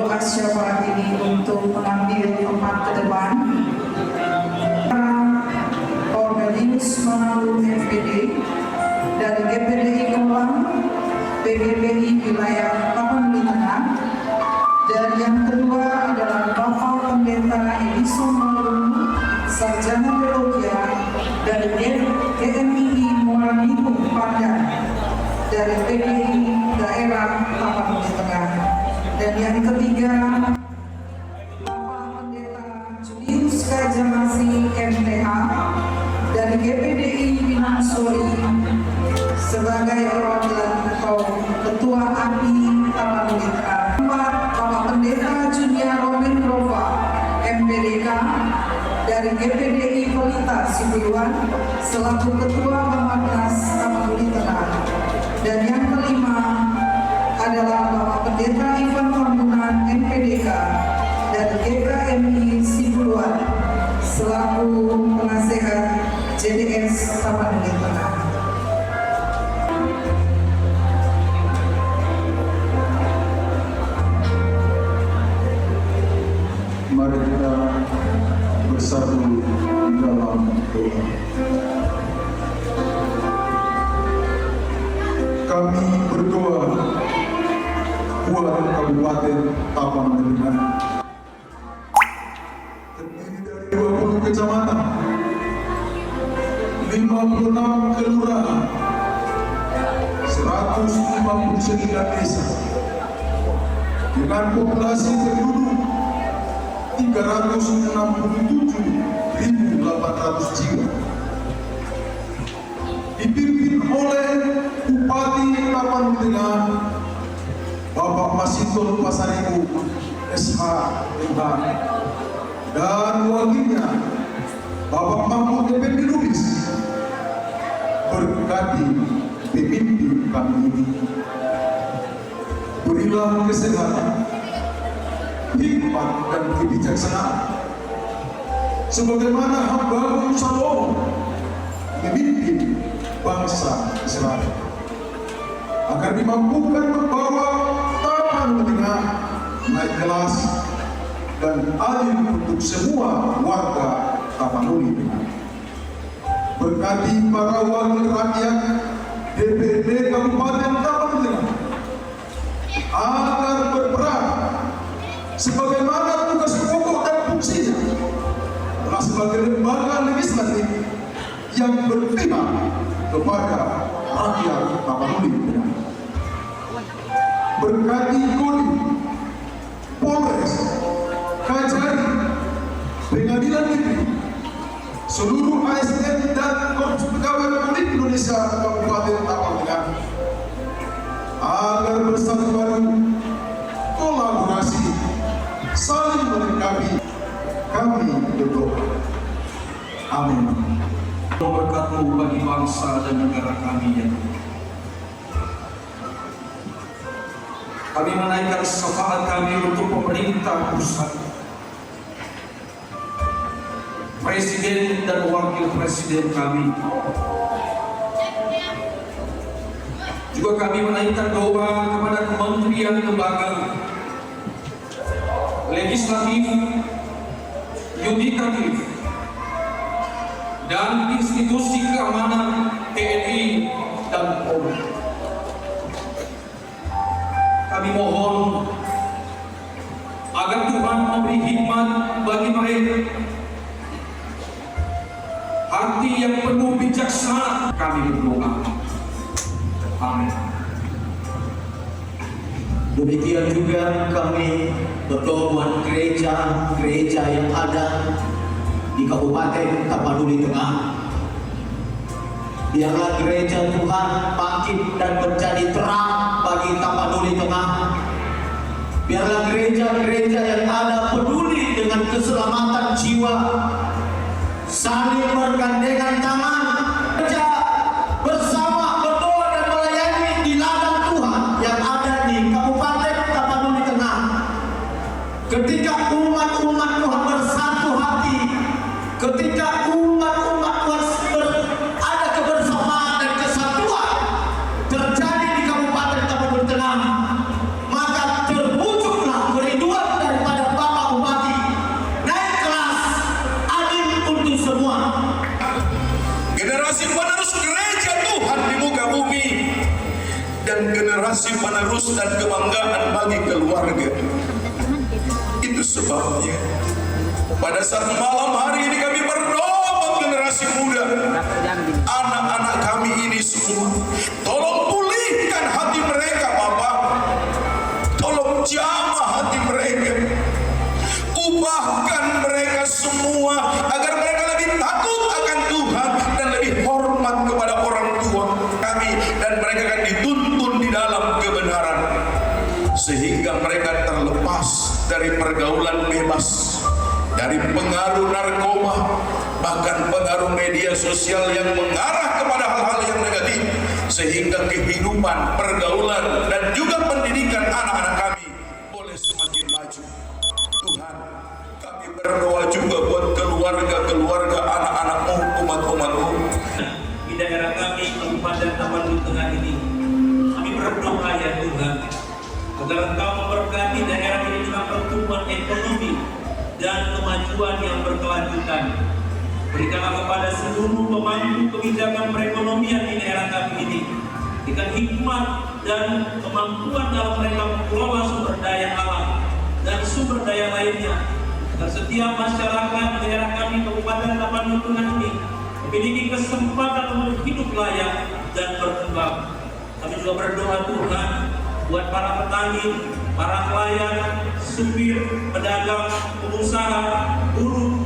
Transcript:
doa syafaat ini untuk mengambil tempat ke depan Cornelius Manalun MPD dari GPDI Kolam PGPI wilayah Tapanuli Tengah, dan yang kedua adalah Bapak Pendeta Edison Manalun, Sarjana Teologi dari GMI Muaraniku Padang dari PGI daerah Tapanuli Tengah, dan yang ketiga Bapak Pendeta Julius Kajamasi MTH dari GPDI Binangsori sebagai perwakilan atau Ketua API Tapanuli Tengah. Bapak Pendeta Junior Romen Rova MPDK dari GPDI Pelita Sibuluan selaku Ketua Bamaknas Tapanuli Tengah, dan yang kelima adalah Bapak Pendeta Ivan Tambunan MPDK dari GKMI Sibuluan selaku penasehat JDS Tapanuli Tengah. Mari kita bersatu di dalam doa. Kami berdoa buat Kabupaten Tapanuli Tengah, terdiri dari 20 kecamatan, 56 kelurahan, 159 desa, dengan populasi penduduk 367.800 jiwa, dipimpin oleh Bupati Tapanuli Tengah Bapak Masinton Pasaribu SH MH, dan wakilnya Bapak Mahmud Effendi Lubis. Berkati pemimpin kami ini, berilah kesehatan, hikmat dan kebijaksanaan, sebagaimana hamba-Mu Shalom memimpin bangsa Israel, agar dimampukan membawa Tapanuli Tengah naik kelas dan adil untuk semua warga Tapanuli Tengah. Berkati para wakil rakyat DPRD Kabupaten Tapanuli Tengah agar berperan sebagaimana tugas pokok dan fungsinya adalah sebagai lembaga legislatif yang berpihak kepada rakyat Tapanuli Tengah. Berkati Kodim, Polres, Kajari, Pengadilan Negeri, seluruh ASN dan Korps Pegawai Republik Indonesia Kabupaten Tapanuli Tengah agar bersatu padu, kolaborasi, saling melengkapi. Kami berdoa. Amin. Berkat-Mu bagi bangsa dan negara kami yang kami menaikkan syafaat kami untuk pemerintah pusat, Presiden dan Wakil Presiden kami. Juga kami menaikkan doa kepada kementerian lembaga legislatif, yudikatif, dan institusi keamanan TNI dan Polri. Kami mohon agar Tuhan memberi hikmat bagi mereka, hati yang penuh bijaksana. Kami berdoa. Amin. Demikian juga kami berdoa buat gereja yang ada di Kabupaten Tapanuli Tengah. Biarlah gereja Tuhan bangkit dan menjadi terang bagi Tapanuli Tengah. Biarlah gereja-gereja yang ada peduli dengan keselamatan jiwa, saling bergandengan tangan, kerja bersama, berdoa dan melayani di ladang Tuhan yang ada di Kabupaten Tapanuli Tengah. Ketika umat-umat Tuhan bersatu hati, ketika umat-umat Tuhan ada kebersamaan dan kesatuan terjadi di Kabupaten Tapanuli Tengah, maka terwujudlah kerinduan penerus dan kebanggaan bagi keluarga. Itu sebabnya pada saat malam hari ini kami berdoa buat generasi muda, anak-anak kami ini semua, tolong pulihkan hati mereka Bapak, tolong jamah hati mereka, ubahkan mereka semua agar mereka lebih takut akan Tuhan dan lebih hormat kepada orang tua kami, dan mereka akan dituntun di dalam kebenaran sehingga mereka terlepas dari pergaulan bebas, dari pengaruh narkoba, bahkan pengaruh media sosial yang mengarah kepada hal-hal yang negatif, sehingga kehidupan, pergaulan, dan juga pendidikan anak-anak kami boleh semakin maju. Tuhan, kami berdoa juga buat keluarga-keluarga anak-anakmu, umat-umatmu di daerah kami, Kabupaten Tapanuli Tengah ini. Kami berdoa ya Tuhan, agar Engkau memberkati daerah ini dengan pertumbuhan ekonomi dan kemajuan yang berkelanjutan. Berikanlah kepada seluruh pemangku kebijakan perekonomian di daerah kami ini dengan hikmat dan kemampuan dalam mereka mengelola sumber daya alam dan sumber daya lainnya, agar setiap masyarakat di daerah kami Kabupaten Tapanuli Tengah ini memiliki kesempatan untuk hidup layak dan berkembang. Kami juga berdoa Tuhan buat para petani, para nelayan, supir, pedagang, pengusaha, buruh,